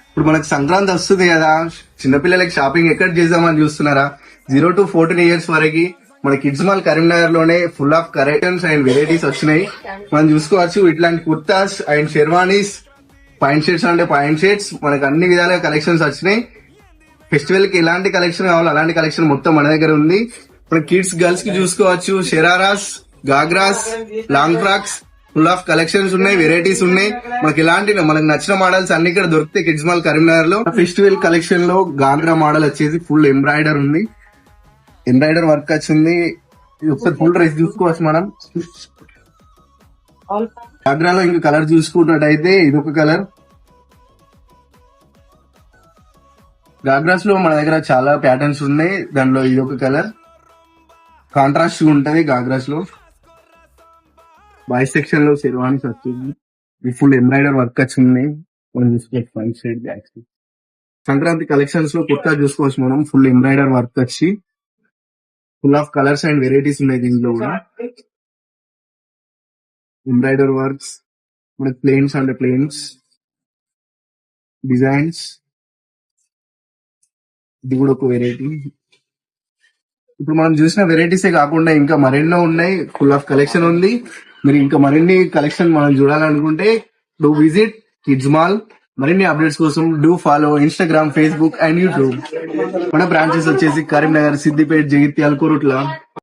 ఇప్పుడు మనకు సంక్రాంతి వస్తుంది కదా, చిన్నపిల్లలకి షాపింగ్ ఎక్కడ చేద్దామని చూస్తున్నారా? 0 to 14 years వరకు మన కిడ్స్ మాల్ కరీంనగర్ లోనే full of collections and varieties వచ్చినాయి. మనం చూసుకోవచ్చు ఇట్లాంటి kurtas and sherwanis, point shirts అంటే పాయింట్ షర్ట్స్, మనకు అన్ని విధాలుగా కలెక్షన్స్ వచ్చినాయి. ఫెస్టివల్ కి ఎలాంటి కలెక్షన్ కావాలో అలాంటి కలెక్షన్ మొత్తం మన దగ్గర ఉంది. ఇప్పుడు కిడ్స్ గర్ల్స్ కి చూసుకోవచ్చు shararas, ghagras, long frocks, full of collections ఉన్నాయి, వెరైటీస్ ఉన్నాయి. మనకి మనకు నచ్చిన మోడల్స్ అన్ని ఇక్కడ దొరుకుతాయి కిడ్స్ మాల్ కరీంనగర్ లో. ఫెస్టివల్ కలెక్షన్ లో గాగ్రా మోడల్ వచ్చేసి ఫుల్ ఎంబ్రాయిడర్ ఉంది, ఎంబ్రాయిడర్ వర్క్ వచ్చింది. ఇది ఒకసారి ఫుల్ డ్రెస్ చూసుకోవచ్చు మనం. గాగ్రాలో ఇంకా కలర్ చూసుకున్నట్టయితే ఇది ఒక కలర్. గాగ్రాస్ లో మన దగ్గర చాలా ప్యాటర్న్స్ ఉన్నాయి, దానిలో ఇది ఒక కలర్. కాంట్రాస్ట్ ఉంటది గాగ్రాస్ లో. బాయ్స్ సెక్షన్ లో షెర్వానీస్ వచ్చింది, ఇది ఫుల్ ఎంబ్రాయిడర్ వర్క్ వచ్చింది. మనం చూసుకోవచ్చు front side, back side. Sankranti collections లో కుర్తా చూసుకోవచ్చు మనం, ఫుల్ ఎంబ్రాయిడర్ వర్క్ వచ్చి full of colours and varieties ఉన్నాయి. దీంట్లో కూడా ఎంబ్రాయిడర్ వర్క్స్, మనకి ప్లేన్స్ అంటే ప్లేన్స్ డిజైన్స్. ఇది కూడా ఒక వెరైటీ. ఇప్పుడు మనం చూసిన వెరైటీసే కాకుండా ఇంకా మరెన్నో ఉన్నాయి, ఫుల్ ఆఫ్ కలెక్షన్ ఉంది. మీరు ఇంకా మరిన్ని కలెక్షన్ మనం చూడాలనుకుంటే డూ విజిట్ కిడ్స్ మాల్. మరిన్ని అప్డేట్స్ కోసం do follow Instagram, Facebook and YouTube. మన బ్రాంచెస్ వచ్చేసి కరీంనగర్, సిద్దిపేట, జగిత్యాల, కోరుట్ల.